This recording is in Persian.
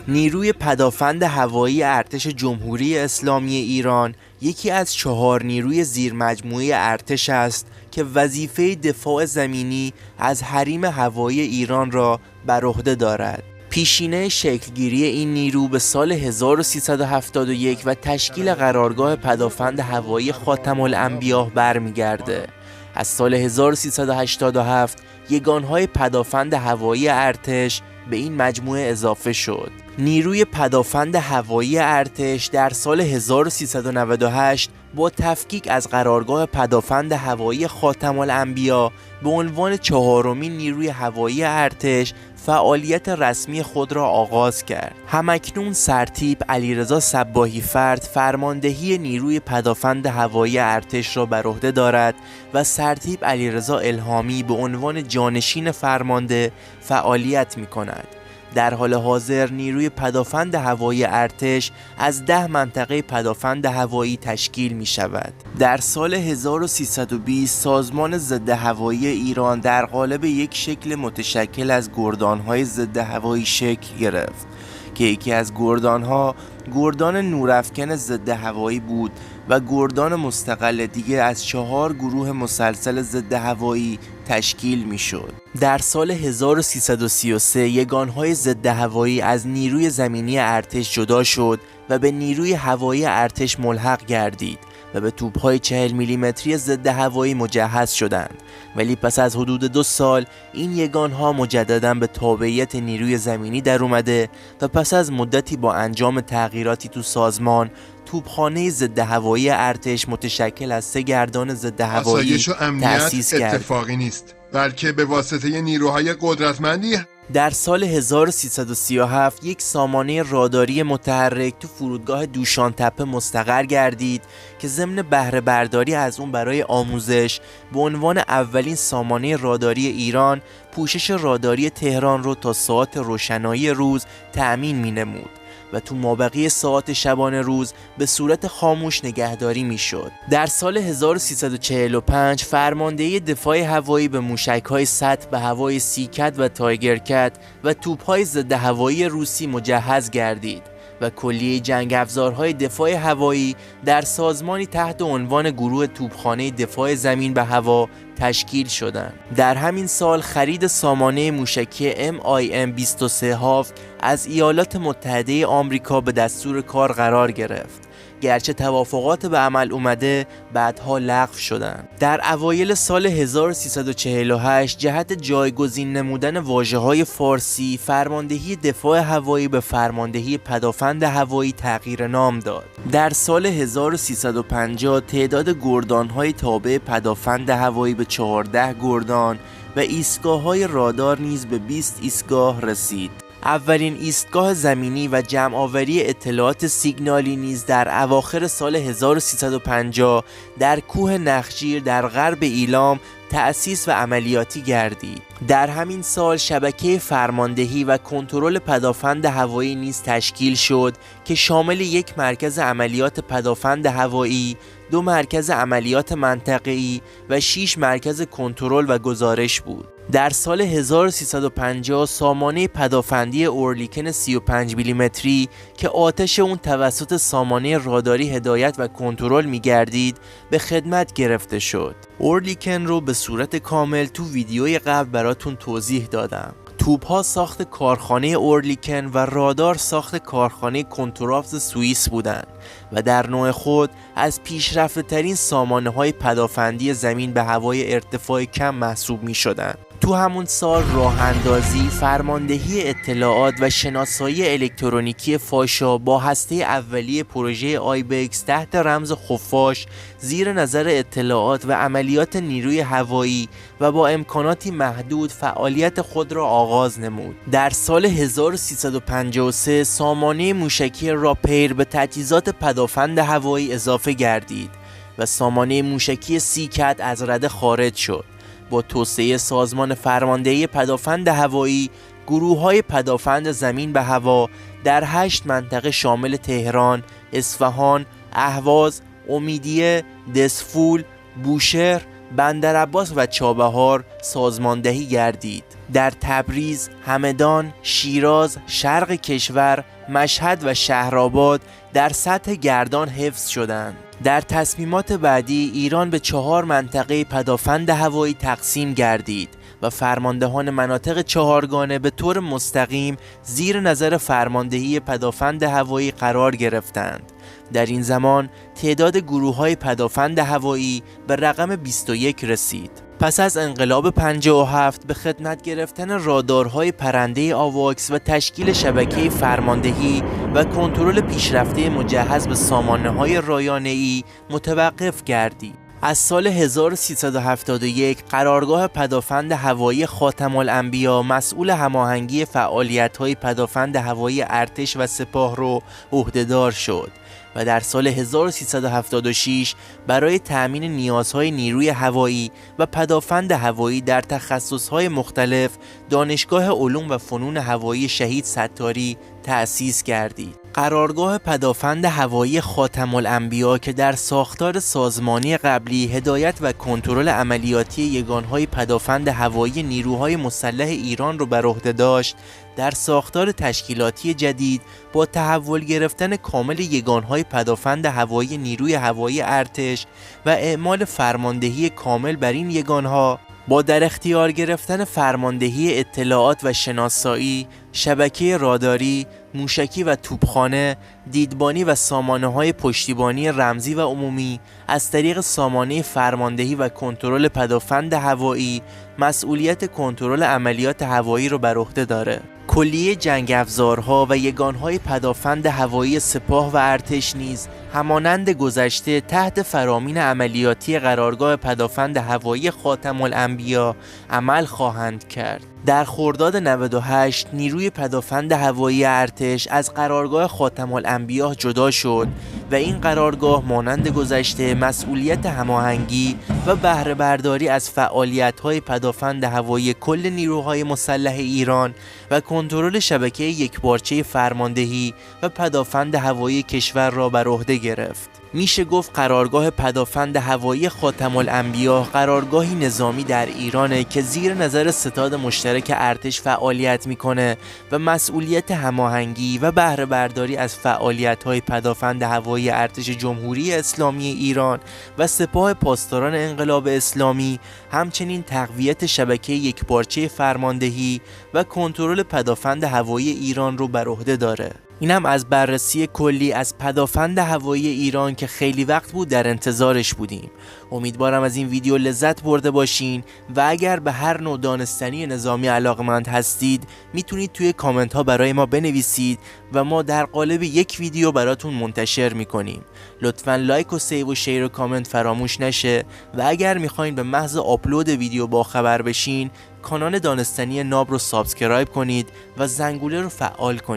نیروی پدافند هوایی ارتش جمهوری اسلامی ایران یکی از 4 نیروی زیرمجموعه ارتش است که وظیفه دفاع زمینی از حریم هوایی ایران را بر عهده دارد. پیشینه شکلگیری این نیرو به سال 1371 و تشکیل قرارگاه پدافند هوایی خاتم الانبیاء برمیگرده. از سال 1387 یگانهای پدافند هوایی ارتش به این مجموعه اضافه شد. نیروی پدافند هوایی ارتش در سال 1398 با تفکیک از قرارگاه پدافند هوایی خاتم الانبیاء به عنوان 4مین نیروی هوایی ارتش فعالیت رسمی خود را آغاز کرد. همکنون سرتیپ علیرضا صباحی فرد فرماندهی نیروی پدافند هوایی ارتش را بر عهده دارد و سرتیپ علیرضا الهامی به عنوان جانشین فرمانده فعالیت می‌کند. در حال حاضر نیروی پدافند هوایی ارتش از 10 منطقه پدافند هوایی تشکیل می شود. در سال 1320 سازمان ضد هوایی ایران در قالب یک شکل متشکل از گردانهای ضد هوایی شکل گرفت که یکی از گردانها گردان نورافکن ضد هوایی بود و گردان مستقل دیگر از 4 گروه مسلسل ضد هوایی تشکیل می شد. در سال 1333 یگانهای ضد هوایی از نیروی زمینی ارتش جدا شد و به نیروی هوایی ارتش ملحق گردید و به توپ‌های 40 میلیمتری ضد هوایی مجهز شدند، ولی پس از حدود 2 سال این یگانها مجدداً به تابعیت نیروی زمینی در اومده و پس از مدتی با انجام تغییراتی تو سازمان توپخانه ضد هوایی ارتش متشکل از 3 گردان ضد هوایی تأسیس کرد. اتفاقی نیست، بلکه به واسطه نیروهای قدرتمندی. در سال 1337 یک سامانه راداری متحرک تو فرودگاه دوشانتپه مستقر گردید که ضمن بهره برداری از اون برای آموزش به عنوان اولین سامانه راداری ایران پوشش راداری تهران رو تا ساعات روشنایی روز تأمین می‌نمود و تو مابقی ساعات شبانه روز به صورت خاموش نگهداری میشد. در سال 1345 فرماندهی دفاع هوایی به موشک‌های سطح به هوای سیکت و تایگرکت و توپ‌های ضد هوایی روسی مجهز گردید و کلیه جنگ افزارهای دفاع هوایی در سازمانی تحت عنوان گروه توپخانه دفاع زمین به هوا تشکیل شدند. در همین سال خرید سامانه موشکی MIM-23 هافت از ایالات متحده آمریکا به دستور کار قرار گرفت، گرچه توافقات به عمل اومده بعدها لغو شدند. در اوایل سال 1348 جهت جایگزین نمودن واژه‌های فارسی فرماندهی دفاع هوایی به فرماندهی پدافند هوایی تغییر نام داد. در سال 1350 تعداد گردان‌های تابع پدافند هوایی به 14 گردان و ایستگاه‌های رادار نیز به 20 ایستگاه رسید. اولین ایستگاه زمینی و جمع‌آوری اطلاعات سیگنالی نیز در اواخر سال 1350 در کوه نخجیر در غرب ایلام تأسیس و عملیاتی گردید. در همین سال شبکه فرماندهی و کنترل پدافند هوایی نیز تشکیل شد که شامل یک مرکز عملیات پدافند هوایی، 2 مرکز عملیات منطقه‌ای و 6 مرکز کنترل و گزارش بود. در سال 1350 سامانه پدافندی اورلیکن 35 میلیمتری که آتش اون توسط سامانه راداری هدایت و کنترل می‌گردید به خدمت گرفته شد. اورلیکن رو به صورت کامل تو ویدیوی قبل براتون توضیح دادم. توپ‌ها ساخت کارخانه اورلیکن و رادار ساخت کارخانه کنترافز سوئیس بودند و در نوع خود از پیشرفته‌ترین سامانه‌های پدافندی زمین به هوای ارتفاع کم محسوب می‌شدند. تو همون سال راه اندازی، فرماندهی اطلاعات و شناسایی الکترونیکی فاشا با هسته اولیه پروژه آیبکس تحت رمز خفاش زیر نظر اطلاعات و عملیات نیروی هوایی و با امکاناتی محدود فعالیت خود را آغاز نمود. در سال 1353 سامانه موشکی راپیر به تجهیزات پدافند هوایی اضافه گردید و سامانه موشکی سیکت از رده خارج شد. با توسعه سازمان فرماندهی پدافند هوایی، گروه‌های پدافند زمین به هوا در 8 منطقه شامل تهران، اصفهان، اهواز، امیدیه، دسفول، بوشهر، بندرعباس و چابهار سازماندهی گردید. در تبریز، همدان، شیراز، شرق کشور، مشهد و شهرآباد در سطح گردان حفظ شدند. در تصمیمات بعدی ایران به 4 منطقه پدافند هوایی تقسیم گردید و فرماندهان مناطق چهارگانه به طور مستقیم زیر نظر فرماندهی پدافند هوایی قرار گرفتند. در این زمان تعداد گروه‌های پدافند هوایی به رقم 21 رسید. پس از انقلاب 57 به خدمت گرفتن رادارهای پرنده آواکس و تشکیل شبکه فرماندهی و کنترل پیشرفته مجهز به سامانه‌های رایانه‌ای متوقف گردید. از سال 1371 قرارگاه پدافند هوایی خاتم الانبیا مسئول هماهنگی فعالیت‌های پدافند هوایی ارتش و سپاه رو عهدهدار شد و در سال 1376 برای تأمین نیازهای نیروی هوایی و پدافند هوایی در تخصصهای مختلف دانشگاه علوم و فنون هوایی شهید ستاری تأسیس گردید. قرارگاه پدافند هوایی خاتم الانبیا که در ساختار سازمانی قبلی هدایت و کنترل عملیاتی یگانهای پدافند هوایی نیروهای مسلح ایران را بر عهده داشت، در ساختار تشکیلاتی جدید با تحول گرفتن کامل یگانهای پدافند هوایی نیروی هوایی ارتش و اعمال فرماندهی کامل بر این یگانها، با در اختیار گرفتن فرماندهی اطلاعات و شناسایی، شبکه راداری، موشکی و توپخانه، دیدبانی و سامانه‌های پشتیبانی رمزی و عمومی از طریق سامانه فرماندهی و کنترل پدافند هوایی مسئولیت کنترل عملیات هوایی را بر عهده داره. کلیه جنگ افزارها و یگانهای پدافند هوایی سپاه و ارتش نیز همانند گذشته تحت فرامین عملیاتی قرارگاه پدافند هوایی خاتم الانبیا عمل خواهند کرد. در خرداد 98 نیروی پدافند هوایی ارتش از قرارگاه خاتم الانبیا جدا شد و این قرارگاه مانند گذشته مسئولیت هماهنگی و بهره برداری از فعالیت‌های پدافند هوایی کل نیروهای مسلح ایران و کنترل شبکه یکپارچه فرماندهی و پدافند هوایی کشور را بر عهده گرفت. میشه گفت قرارگاه پدافند هوایی خاتم الانبیا قرارگاهی نظامی در ایرانه که زیر نظر ستاد مشترک ارتش فعالیت میکنه و مسئولیت هماهنگی و بهره برداری از فعالیت‌های پدافند هوایی ارتش جمهوری اسلامی ایران و سپاه پاسداران انقلاب اسلامی، همچنین تقویت شبکه یکپارچه فرماندهی و کنترل پدافند هوایی ایران رو بر عهده داره. اینم از بررسی کلی از پدافند هوایی ایران که خیلی وقت بود در انتظارش بودیم. امیدوارم از این ویدیو لذت برده باشین و اگر به هر نوع دانستنی نظامی علاقه‌مند هستید میتونید توی کامنت ها برای ما بنویسید و ما در قالب یک ویدیو براتون منتشر میکنیم. لطفاً لایک و سیو و شیر و کامنت فراموش نشه و اگر میخواین به محض آپلود ویدیو باخبر بشین کانال دانستنی ناب رو سابسکرایب کنید و زنگوله رو فعال کنید.